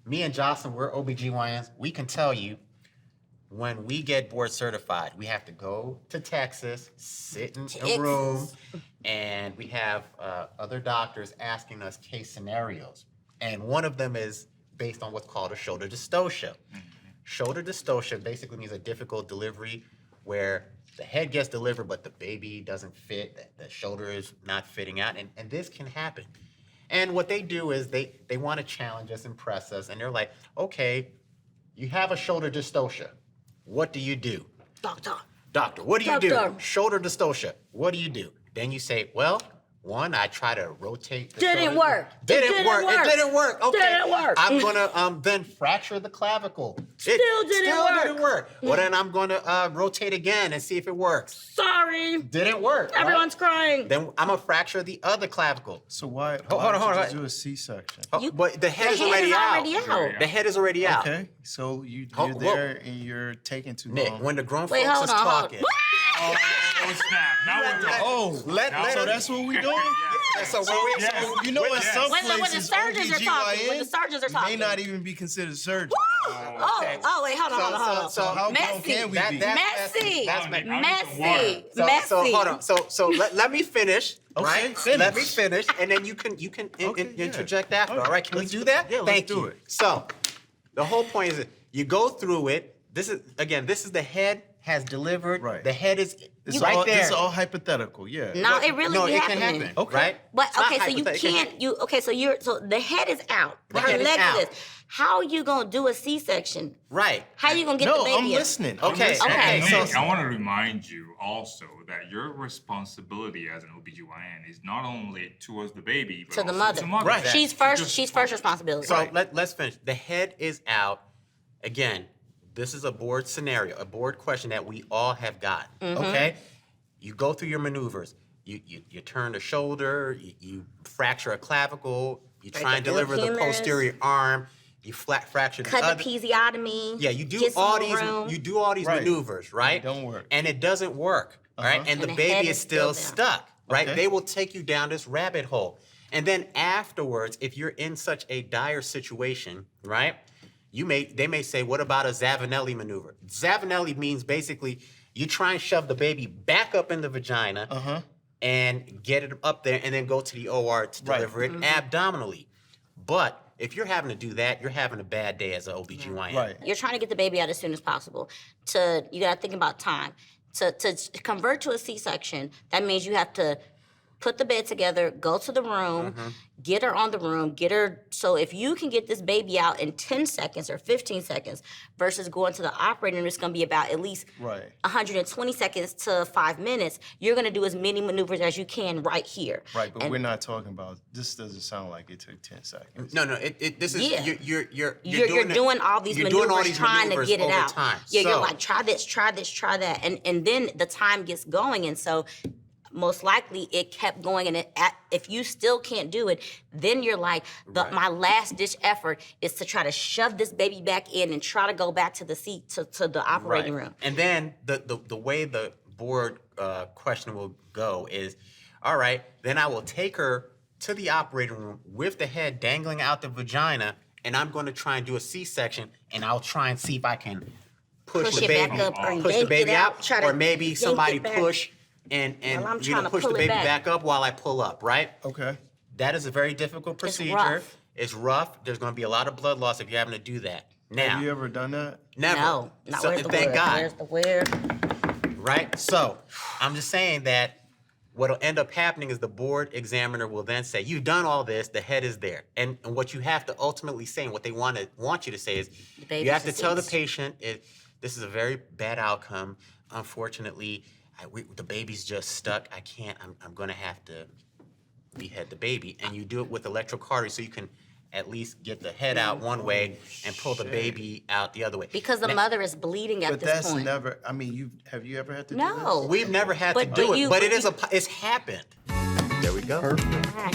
me and Jocelyn, we're OB-GYNs. We can tell you when we get board certified, we have to go to Texas, sit in a room, and we have other doctors asking us case scenarios. And one of them is based on what's called a shoulder dystocia. Shoulder dystocia basically means a difficult delivery where the head gets delivered, but the baby doesn't fit, the shoulder is not fitting out, and this can happen. And what they do is they want to challenge us, impress us, and they're like, okay, you have a shoulder dystocia. What do you do? Doctor, what do you do? Shoulder dystocia. What do you do? Then you say, well, one, I try to rotate the Didn't shoulder. work. Didn't work. It didn't work. Okay. Didn't work. I'm gonna then fracture the clavicle. Still didn't work. Well, then I'm gonna rotate again and see if it works. Sorry. Didn't work. Everyone's crying. Then I'm gonna fracture the other clavicle. So why Hold on. just do a C-section? But the head is already out. The head is already out. Okay, so you're there and you're taking too Nick, long. when the grown Wait, folks hold is on, talking. Oh, snap. Now we're talking. Oh, so that's what we doing? So You know, in some When the places, surgeons are talking, when the surgeons are talking. may not even be considered surgery. Oh, wait, hold on. So how Messy. grown can we be? Messy. That's Messy. So hold on. So let me finish. Okay, Right? finish. Let me finish, and then you can interject after. All right? Can we do that? Yeah, let's Thank do you. it. So the whole point is that you go through it. This is the head has delivered. Right. The head is It's right all, there. This is all hypothetical, yeah. No, it really no, be it happening. can happen. Okay. Right? But It's not okay, so you hypothetical. can't. So the head is out. The Her head is leg out. is. How are you gonna do a C-section? Right. How you gonna get the No, baby I'm out? listening. Okay. Okay. Nick, So I want to remind you also that your responsibility as an OB-GYN is not only towards the baby, but To the also mother. to mother. Right. She's first responsibility. So let's finish. The head is out. Again, this is a board scenario, a board question that we all have got. Okay? You go through your maneuvers. You turn the shoulder, you fracture a clavicle, you Break try a and deliver the humerus. posterior arm, you fracture the Cut other. the episiotomy. Yeah, you do get some all more these room. Right. maneuvers, right? It don't work. And it doesn't work, right? And, And the the head baby is is still still stuck, right? Okay. They will take you down this rabbit hole. And then afterwards, if you're in such a dire situation, right? They may say, what about a Zavanelli maneuver? Zavanelli means basically you try and shove the baby back up in the vagina and get it up there and then go to the OR to Right. deliver it abdominally. But if you're having to do that, you're having a bad day as an OB-GYN. Right. You're trying to get the baby out as soon as possible. You gotta think about time. To convert to a C-section, that means you have to put the bed together, go to the room, get her on the room, so if you can get this baby out in 10 seconds or 15 seconds versus going to the operating room, it's gonna be about at least Right. 120 seconds to 5 minutes. You're gonna do as many maneuvers as you can right here. Right, but we're not talking about, this doesn't sound like it took 10 seconds. No, this is Yeah. you're doing all these maneuvers trying to get it over out. time. Yeah, So- you're like, try this, try that. And then the time gets going. And so most likely it kept going. And if you still can't do it, then you're like, my last ditch effort is to try to shove this baby back in and try to go back to the seat, to the operating room. And then the way the board question will go is, all right, then I will take her to the operating room with the head dangling out the vagina, and I'm going to try and do a C-section, and I'll try and see if I can push the it baby, back up or push the yank baby it out, try to or maybe yank somebody it back. push and While I'm push trying to the pull it baby back. back up while I pull up, right? Okay. That is a very difficult procedure. rough. It's rough. There's going to be a lot of blood loss if you're having to do that. Now, Have you ever done that? never. No, not So, where's the thank word? God. Where's the where? Right? So I'm just saying that what'll end up happening is the board examiner will then say, you've done all this, the head is there. And what you have to ultimately say, and what they want you to say is, baby's you have to tell the deceased. patient, this is a very bad outcome. Unfortunately, the baby's just stuck. I can't, I'm gonna have to behead the baby. And you do it with electrocautery so you can at least get the head out one way and pull the baby out the other way. Because the mother is bleeding at But this that's point. never, I mean, have you ever had to do No. this? We've never had to But do do it, you- but but it's happened. There we go. Perfect. Right.